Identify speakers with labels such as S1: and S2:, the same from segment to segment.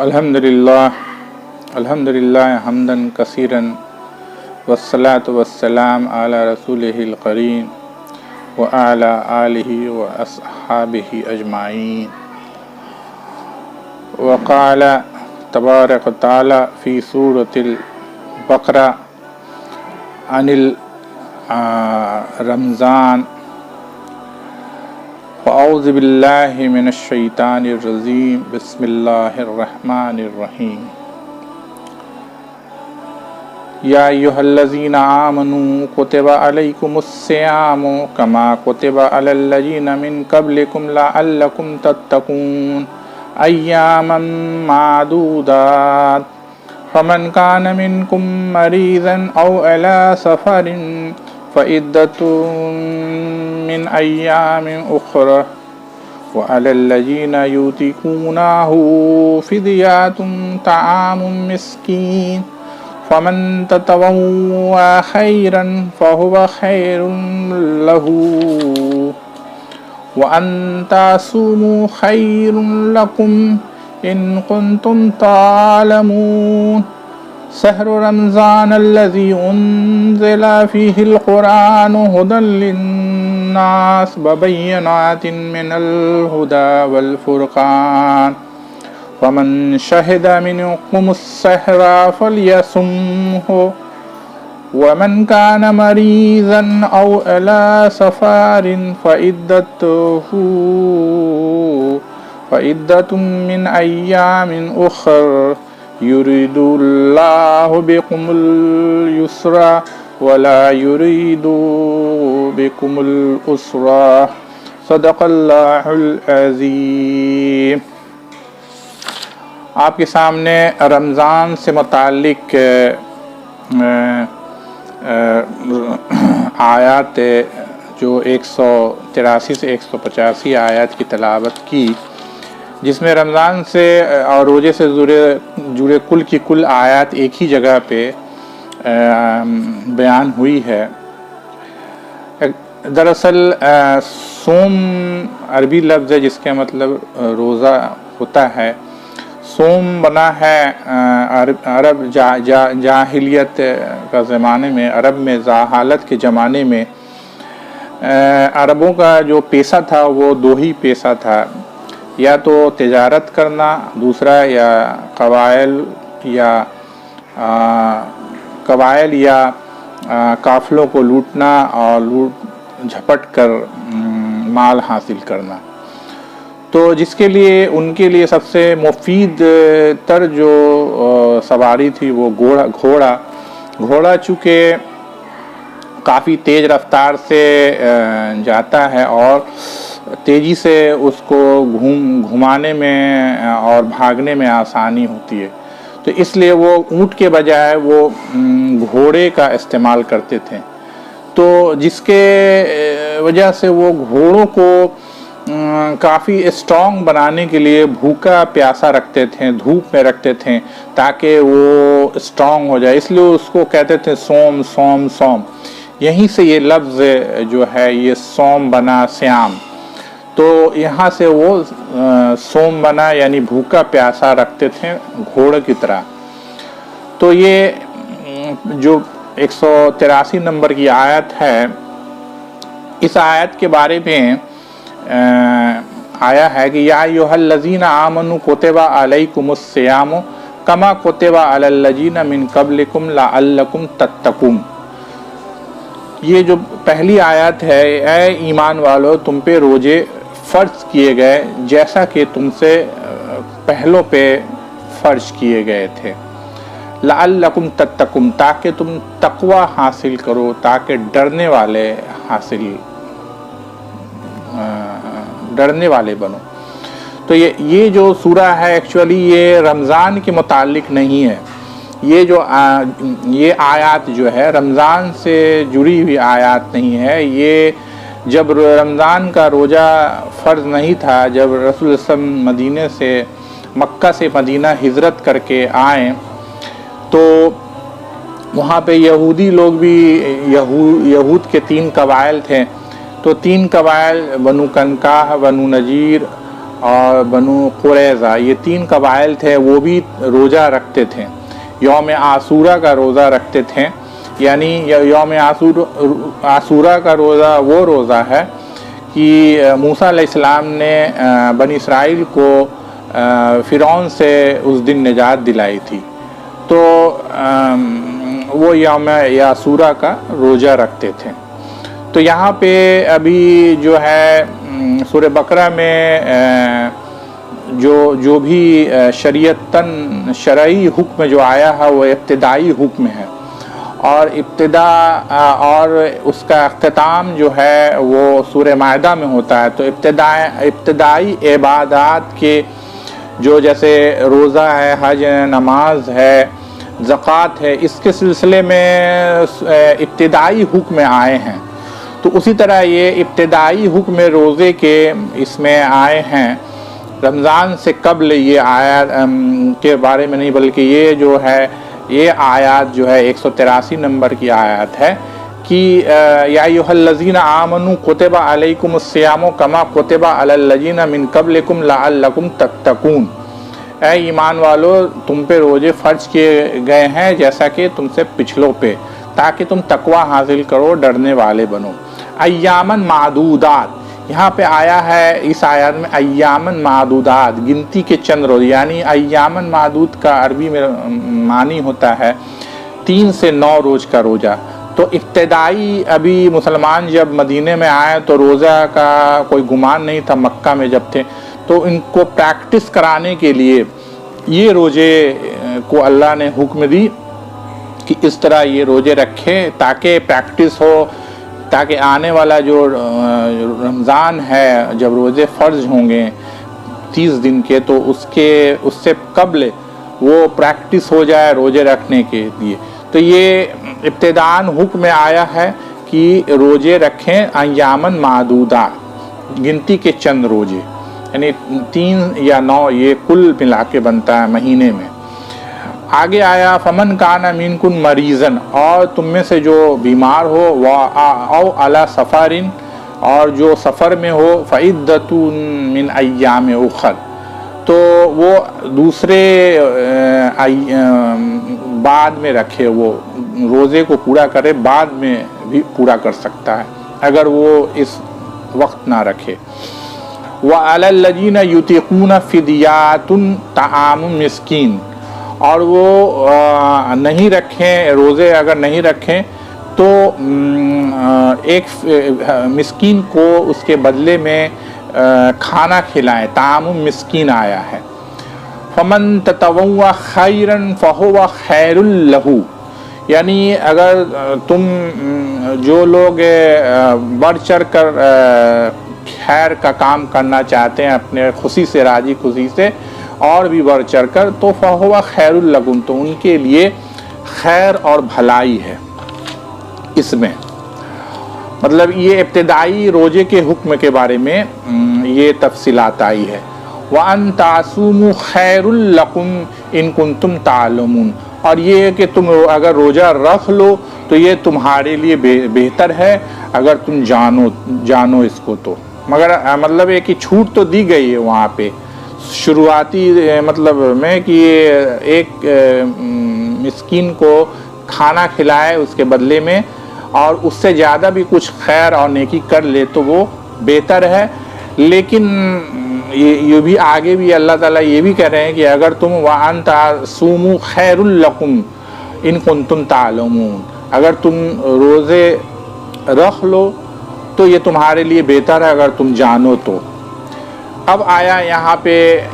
S1: الحمدللہ حمدن کثیرن والصلاة والسلام علی رسولہ الکریم وعلی آلہ واصحابہ اجمعین. وقال تبارک تعالی فی سورۃ البقرہ عن رمضان: فاعوذ باللہ من الشیطان الرجیم، بسم اللہ الرحمن الرحیم. یا ایھا الذین آمنوا کتب علیکم الصیام کما کتب علی الذین من قبلکم لعلکم تتقون ایاما معدودات فمن کان منکم مریضا او علی سفر فعدۃ من ایام اخر وعلی الذین یطیقونہ فدیۃ طعام مسکین فمن تطوع خیرا فهو خیر لہ وان تصوموا خیر لکم ان کنتم تعلمون. شہر رمضان الذی انزل فیہ القرآن ھدی للناس وبینات من الھدی والفرقان فمن شہد منکم الشہر فلیصمہ ومن کان مریضا او علی سفر فعدۃ من ایام اخر یرید اللہ بکم الیسر ولا یرید بکم العسر. صدق اللہ العظیم. آپ کے سامنے رمضان سے متعلق آیات جو 183 سے 185 آیات کی تلاوت کی، جس میں رمضان سے اور روزے سے جڑے کل کی کل آیات ایک ہی جگہ پہ بیان ہوئی ہے. دراصل صوم عربی لفظ ہے جس کا مطلب روزہ ہوتا ہے. صوم بنا ہے عرب جاہلیت کا زمانے میں، عرب میں جہالت کے زمانے میں عربوں کا جو پیشہ تھا وہ دو ہی پیشہ تھا، یا تو تجارت کرنا، دوسرا یا قبائل یا قافلوں کو لوٹنا اور لوٹ جھپٹ کر مال حاصل کرنا. تو جس کے لیے ان کے لیے سب سے مفید تر جو سواری تھی وہ گھوڑا چونکہ کافی تیز رفتار سے جاتا ہے اور تیزی سے اس کو گھمانے میں اور بھاگنے میں آسانی ہوتی ہے، تو اس لیے وہ اونٹ کے بجائے وہ گھوڑے کا استعمال کرتے تھے. تو جس کے وجہ سے وہ گھوڑوں کو کافی اسٹرانگ بنانے کے لیے بھوکا پیاسا رکھتے تھے، دھوپ میں رکھتے تھے تاکہ وہ اسٹرانگ ہو جائے، اس لیے اس کو کہتے تھے سوم سوم سوم. یہیں سے یہ لفظ جو ہے یہ سوم بنا سیام، تو یہاں سے وہ سوم بنا یعنی بھوکا پیاسا رکھتے تھے گھوڑے کی طرح. تو یہ جو 183 نمبر کی آیت ہے، اس آیت کے بارے میں آیا ہے کہ یا ایھا الذین آمنوا کتب علیکم الصیام کما کتب علی الذین من قبلکم لعلکم تتقون. یہ جو پہلی آیت ہے، اے ایمان والو تم پہ روزے فرض کیے گئے جیسا کہ تم سے پہلوں پہ فرض کیے گئے تھے. لعلکم تتقون، تاکہ تم تقوی حاصل کرو، تاکہ ڈرنے والے بنو. تو یہ جو سورہ ہے ایکچولی یہ رمضان کے متعلق نہیں ہے. یہ آیات جو ہے رمضان سے جڑی ہوئی آیات نہیں ہے. یہ جب رمضان کا روزہ فرض نہیں تھا، جب رسول اللہ صلی اللہ علیہ وسلم مکہ سے مدینہ ہجرت کر کے آئے تو وہاں پہ یہودی لوگ بھی، یہود کے 3 قبائل تھے، تو 3 قبائل بنو کنکاہ، بنو نجیر اور بنو قریظہ، یہ 3 قبائل تھے، وہ بھی روزہ رکھتے تھے، یوم عاشورہ کا روزہ رکھتے تھے۔ یعنی یوم عاشورہ کا روزہ وہ روزہ ہے کہ موسیٰ علیہ السلام نے بنی اسرائیل کو فرعون سے اس دن نجات دلائی تھی، تو وہ یوم عاشورہ کا روزہ رکھتے تھے۔ تو یہاں پہ ابھی جو ہے سورہ بقرہ میں جو بھی شرعی حکم جو آیا ہے وہ ابتدائی حکم ہے، اور ابتدا اور اس کا اختتام جو ہے وہ سورہ مائدہ میں ہوتا ہے۔ تو ابتدائی عبادات کے جو جیسے روزہ ہے، حج ہے، نماز ہے، زکوٰۃ ہے، اس کے سلسلے میں ابتدائی حکم آئے ہیں، تو اسی طرح یہ ابتدائی حکم روزے کے اس میں آئے ہیں۔ رمضان سے قبل یہ آیات کے بارے میں نہیں، بلکہ یہ جو ہے یہ آیات جو ہے 183 نمبر کی آیات ہے کہ یا ایھا الذین آمنوا کتب علیکم الصیام کما کتب علی الذین من قبلکم لعلکم تتقون، اے ایمان والو تم پہ روزے فرض کیے گئے ہیں جیسا کہ تم سے پچھلوں پہ، تاکہ تم تقوی حاصل کرو، ڈرنے والے بنو۔ ایامن معدودات، یہاں پہ آیا ہے اس آیات میں ایامن معدودات، گنتی کے چند روز، یعنی ایامن معدود کا عربی میں معنی ہوتا ہے 3 سے 9 روز کا روزہ۔ تو ابتدائی ابھی مسلمان جب مدینے میں آئے تو روزہ کا کوئی گمان نہیں تھا، مکہ میں جب تھے تو ان کو پریکٹس کرانے کے لیے یہ روزے کو اللہ نے حکم دی کہ اس طرح یہ روزے رکھے تاکہ پریکٹس ہو، تاکہ آنے والا جو رمضان ہے جب روزے فرض ہوں گے 30 دن کے، تو اس سے قبل وہ پریکٹس ہو جائے روزے رکھنے کے لیے۔ تو یہ ابتداً حکم میں آیا ہے کہ روزے رکھیں ایامن معدودات، گنتی کے چند روزے، یعنی 3 یا 9 یہ کل ملا کے بنتا ہے مہینے میں۔ آگے آیا فمن کان منکم مریضن، اور تم میں سے جو بیمار ہو، او علی سفر، اور جو سفر میں ہو، فعدۃ من ایام اخر، تو وہ دوسرے بعد میں رکھے، وہ روزے کو پورا کرے، بعد میں بھی پورا کر سکتا ہے اگر وہ اس وقت نہ رکھے۔ وعلی الذین یطیقون فدیۃ طعام مسکین، اور وہ نہیں رکھیں روزے، اگر نہیں رکھیں تو ایک مسکین کو اس کے بدلے میں کھانا کھلائیں، طعام مسکین آیا ہے۔ فمن تطوع خیرا فہو خیر لہ، یعنی اگر تم جو لوگ بڑھ چڑھ کر خیر کا کام کرنا چاہتے ہیں، اپنے خوشی سے، راضی خوشی سے اور بھی بڑھ چڑھ کر، تو فہو خیر لکم، تو ان کے لیے خیر اور بھلائی ہے اس میں۔ مطلب یہ ابتدائی روزے کے حکم کے بارے میں یہ تفصیلات آئی ہے۔ وَأَن تَعْصُومُوا خَيْرٌ لَكُمْ إِن كُنتُمْ تَعْلَمُونَ، اور یہ کہ تم اگر روزہ رکھ لو تو یہ تمہارے لیے بہتر ہے اگر تم جانو اس کو تو، مگر مطلب ہے کہ چھوٹ تو دی گئی ہے وہاں پہ شروعاتی مطلب میں کہ ایک مسکین کو کھانا کھلائے اس کے بدلے میں، اور اس سے زیادہ بھی کچھ خیر اور نیکی کر لے تو وہ بہتر ہے۔ لیکن یہ بھی آگے بھی اللہ تعالیٰ یہ بھی کہہ رہے ہیں کہ اگر تم وَأَن تَصُومُوا خَيْرٌ لَكُمْ إِن كُنتُمْ تَعْلَمُونَ، اگر تم روزے رکھ لو تو یہ تمہارے لیے بہتر ہے اگر تم جانو تو۔ اب آیا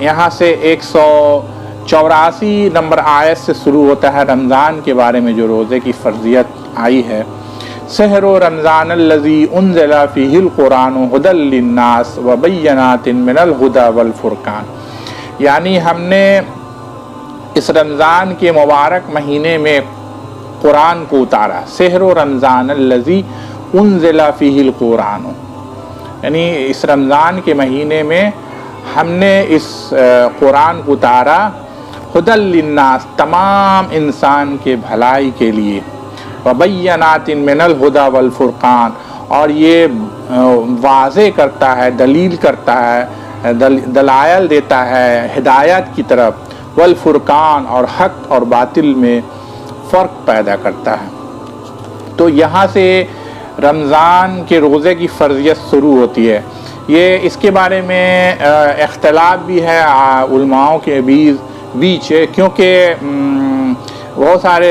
S1: یہاں سے 184 نمبر آیت سے شروع ہوتا ہے رمضان کے بارے میں جو روزے کی فرضیت آئی ہے۔ شہر رمضان الذی انزل فیہ القرآن ھدی للناس وبینات من الھدی والفرقان، یعنی ہم نے اس رمضان کے مبارک مہینے میں قرآن کو اتارا۔ شہر رمضان الذی انزل فیہ القرآن، یعنی اس رمضان کے مہینے میں ہم نے اس قرآن کو اتارا ھدی للناس، تمام انسان کے بھلائی کے لیے، وبینات من الھدی والفرقان، اور یہ واضح کرتا ہے، دلیل کرتا ہے دلائل دیتا ہے ہدایت کی طرف، والفرقان اور حق اور باطل میں فرق پیدا کرتا ہے۔ تو یہاں سے رمضان کے روزے کی فرضیت شروع ہوتی ہے۔ یہ اس کے بارے میں اختلاف بھی ہے علماؤں کے بیچ، کیونکہ بہت سارے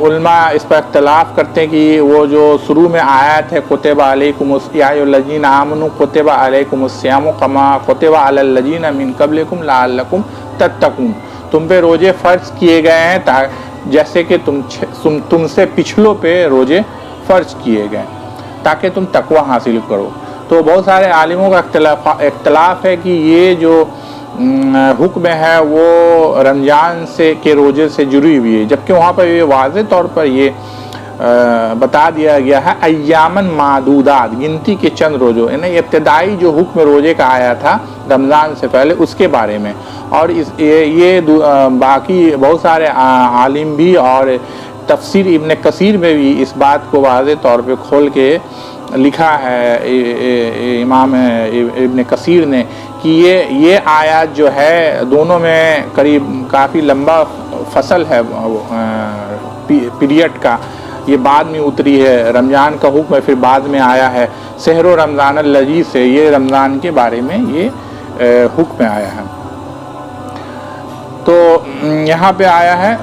S1: علماء اس پر اختلاف کرتے ہیں کہ وہ جو شروع میں آیت ہے کتب علیکم یا ایھا الذین آمنوا کتب علیکم الصیام کما کتب علی الذین من قبلکم لعلکم تتقون، تم پہ روزے فرض کیے گئے ہیں جیسے کہ تم سے پچھلوں پہ روزے فرض کیے گئے تاکہ تم تقوی حاصل کرو۔ تو بہت سارے عالموں کا اختلاف ہے کہ یہ جو حکم ہے وہ رمضان کے روزے سے جڑی ہوئی ہے، جبکہ وہاں پر یہ واضح طور پر یہ بتا دیا گیا ہے ایامن معدودات، گنتی کے چند روزوں، یعنی ابتدائی جو حکم روزے کا آیا تھا رمضان سے پہلے اس کے بارے میں۔ اور یہ باقی بہت سارے عالم بھی، اور تفسیر ابن کثیر میں بھی اس بات کو واضح طور پہ کھول کے لکھا ہے امام ابن کثیر نے کہ یہ آیات جو ہے دونوں میں قریب کافی لمبا فصل ہے پیریڈ کا، یہ بعد میں اتری ہے، رمضان کا حکم پھر بعد میں آیا ہے، شہر رمضان الذی سے یہ رمضان کے بارے میں یہ حکم آیا ہے۔ تو یہاں پہ آیا ہے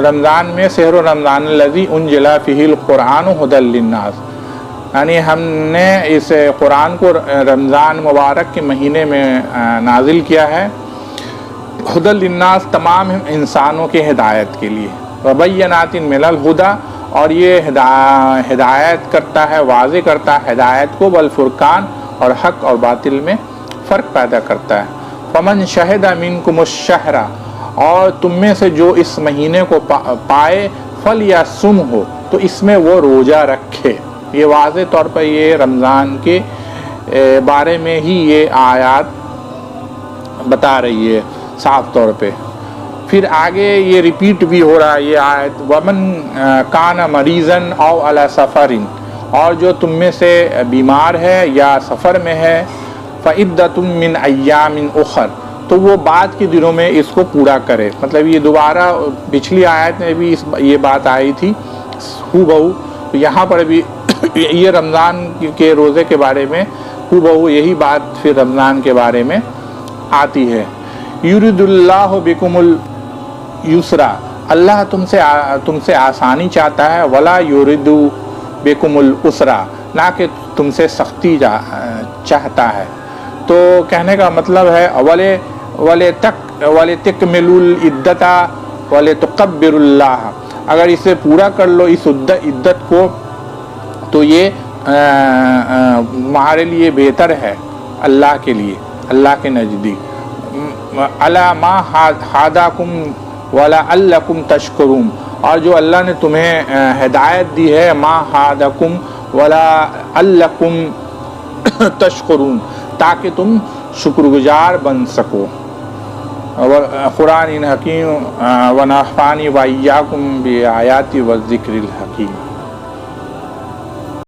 S1: رمضان میں شہر رمضان الذی انزل فیہ القرآن ھدی للناس، یعنی ہم نے اس قرآن کو رمضان مبارک کے مہینے میں نازل کیا ہے، ھدی للناس تمام انسانوں کے ہدایت کے لیے، وبینات من الھدی، اور یہ ہدایت کرتا ہے، واضح کرتا ہے ہدایت کو، والفرقان اور حق اور باطل میں فرق پیدا کرتا ہے۔ فمن شہد منکم الشہر، اور تم میں سے جو اس مہینے کو پائے، فلیصم ہو، تو اس میں وہ روزہ رکھے۔ یہ واضح طور پر یہ رمضان کے بارے میں ہی یہ آیات بتا رہی ہے صاف طور پہ۔ پھر آگے یہ ریپیٹ بھی ہو رہا ہے یہ آیت، ومن کان مریضا او علی سفر، اور جو تم میں سے بیمار ہے یا سفر میں ہے، فعدۃ من ایام اخر، تو وہ بعد کے دنوں میں اس کو پورا کرے۔ مطلب یہ دوبارہ پچھلی آیت میں بھی یہ بات آئی تھی ہو بہو، یہاں پر بھی یہ رمضان کے روزے کے بارے میں ہو بہو یہی بات پھر رمضان کے بارے میں آتی ہے۔ یرید اللہ بکم الیسرا، اللہ تم سے آسانی چاہتا ہے، ولا یرید بکم العسرا، نہ کہ تم سے سختی چاہتا ہے۔ تو کہنے کا مطلب ہے وَلِتَكْمِلُوا الْعِدَّةَ وَلِتُكَبِّرُوا اللَّهَ، اگر اسے پورا کر لو اس عدت کو تو یہ تمہارے لیے بہتر ہے، اللہ کے لیے، اللہ کے نزدیک۔ عَلَى مَا هَدَاكُمْ وَلَعَلَّكُمْ تَشْكُرُونَ، اور جو اللہ نے تمہیں ہدایت دی ہے، مَا هَدَاكُمْ وَلَعَلَّكُمْ تَشْكُرُونَ، تاکہ تم شکر گزار بن سکو۔ قرآن حکیم ونفعنی وإیاکم بآیات والذکر الحکیم۔